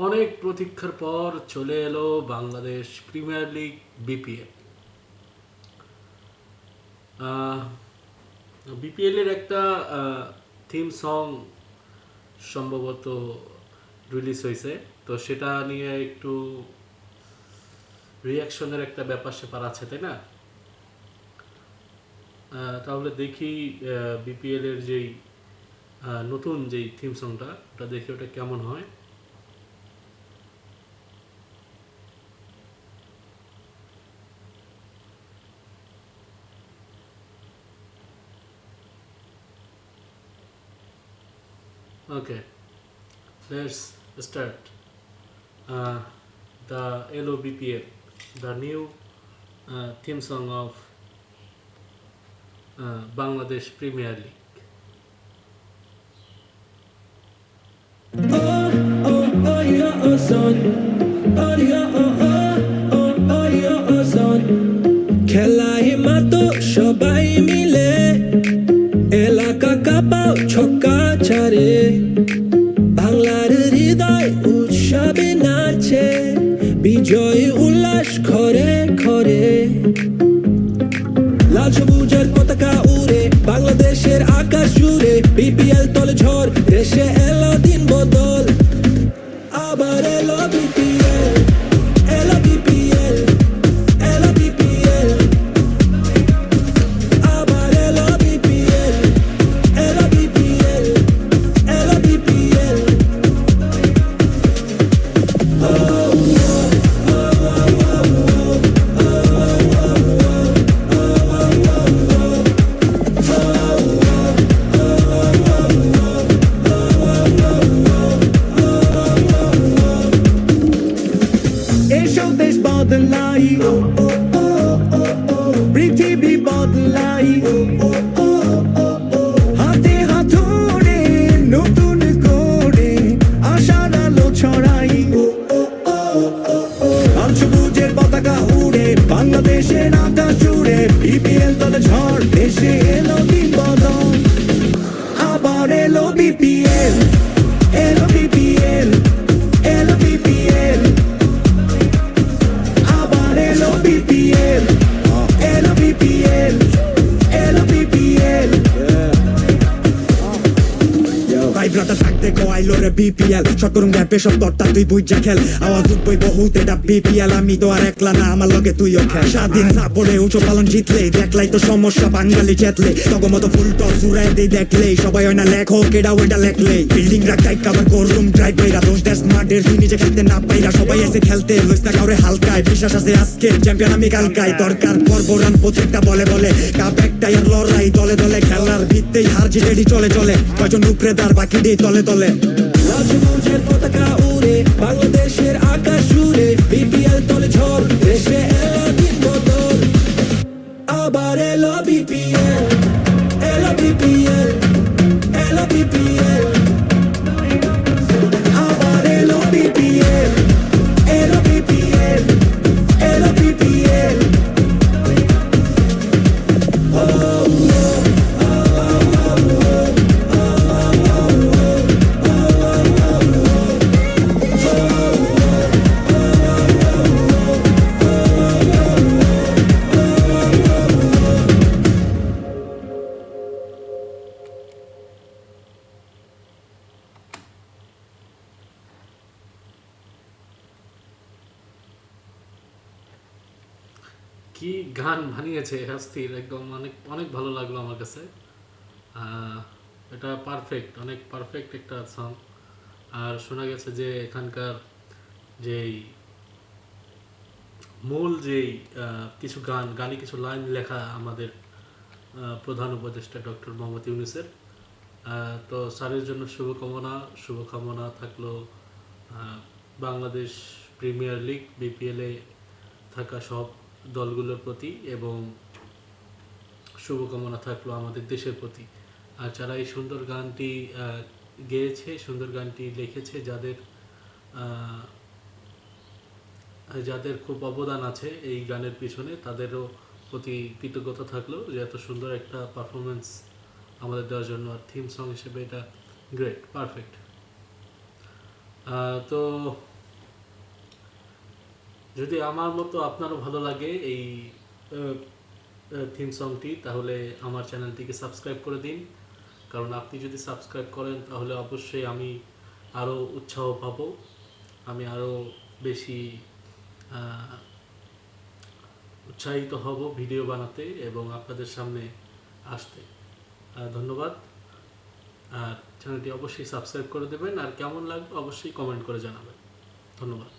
অনেক প্রতীক্ষার পর চলে এলো Bangladesh premier league BPL. BPL এর একটা থিম সং সম্ভবত রিলিজ হয়েছে, তো সেটা নিয়ে একটু রিয়াকশনের একটা ব্যাপার স্যাপার আছে, তাই না? তাহলে দেখি বিপিএল এর যেই নতুন যেই থিম সংটা, ওটা দেখি ওটা কেমন হয়। Okay, let's start. Uh, the LOBPL, the new theme song of Bangladesh Premier League. খেলায় মাতো সবাই মিলে এলাকা কাঁপাও ছক্কা চারে বাংলার হৃদয় উৎসবে নাচে বিজয় উল্লাস ঘরে ঘরে লাল সবুজের পতাকা উড়ে বাংলাদেশের আকাশ জুড়ে বিপিএল তলে ঝড় দেশে এলো দিন বদল আবার এলো বিপিএল এলো বিপিএল এলো বিপিএল আবার এলো বিপিএল এলো বিপিএল এলো বিপিএল এসো দেশ বদলাই পৃথিবী বদলাই হাতে হাত ধরে নতুন করে আশার আলো ছড়াই লাল সবুজের পতাকা উড়ে বাংলাদেশের আকাশ জুড়ে বিপিএল দলে ঝড় দেশে এলো দিন বদল আবার এলো বিপিএল এলো বিপিএল এলো বিপিএল আবার এলো বিপিএল এলো বিপিএল এলো বিপিএল ভাইব্রাটা থাকতে কোয়াইলো রে বিপিএল শট করুন গ্যাপে সব দরটা তুই বুঝা খেল আওয়াজ উঠবই বহুত এটা বিপিএল আমি তো আর একলা না আমার লগে তুইও খেল স্বাধীন না বলে উঁচু পালন জিতলে দেখলাই তো সমস্যা বাঙালি চেতলে তগমতো ফুল টস উড়াই দিয়ে দেখলে সবাই হয় না লেখক এটা ওইটা লেখলে বিল্ডিং রাখাই কাবার করুম ড্রাইভ বাইরা দোষ দেশ মাঠের তুই নিজে খেলতে না পাইরা সবাই এসে খেলতে লইস না কাউরে হালকায় বিশ্বাস আছে আজকে চ্যাম্পিয়ন আমি কালকায় দরকার পর্ব রান প্রত্যেকটা বলে বলে কাপ একটাই আর লড়াই দলে দলে খেলার ভিত্তেই হার জিতেডি চলে চলে কয়জন উপরে দাঁড় বাকি দিয়ে তলে তলে লাল সবুজের পতাকা উড়ে বাংলাদেশের আকাশ জুড়ে বিপিএল তলে ঝড় দেশে এলো দিন বদল আবার এলো বিপিএল এলো বিপিএল এলো বিপিএল আবার এলো বিপিএল এলো বিপিএল এলো বিপিএল কি গান বানিয়েছে অস্থির, একদম অনেক অনেক ভালো লাগলো আমার কাছে। এটা পারফেক্ট, অনেক পারফেক্ট একটা সং। আর শোনা গেছে যে এখানকার যেই মূল যেই কিছু গানে কিছু লাইন লেখা আমাদের প্রধান উপদেষ্টা ডক্টর মোহাম্মদ ইউনূসের। তো স্যারের জন্য শুভকামনা থাকলো বাংলাদেশ প্রিমিয়ার লিগ বিপিএলে থাকা সব দলগুলোর প্রতি, এবং শুভকামনা থাকলো আমাদের দেশের প্রতি। আর যারা এই সুন্দর গানটি গেয়েছে, সুন্দর গানটি লিখেছে, আহ, যাদের খুব অবদান আছে এই গানের পিছনে, তাদেরও প্রতি কৃতজ্ঞতা থাকলো যে এত সুন্দর একটা পারফরমেন্স আমাদের দেওয়ার জন্য। আর থিম সং হিসেবে এটা গ্রেট, পারফেক্ট। তো যদি আমার মতো আপনারও ভালো লাগে এই থিম সংটি, তাহলে আমার চ্যানেলটিকে সাবস্ক্রাইব করে দিন। কারণ আপনি যদি সাবস্ক্রাইব করেন তাহলে অবশ্যই আমি আরও উৎসাহ পাবো, আমি আরও বেশি আহ, উৎসাহিত হব ভিডিও বানাতে এবং আপনাদের সামনে আসতে। ধন্যবাদ। আর চ্যানেলটি অবশ্যই সাবস্ক্রাইব করে দেবেন, আর কেমন লাগবে অবশ্যই কমেন্ট করে জানাবেন। ধন্যবাদ।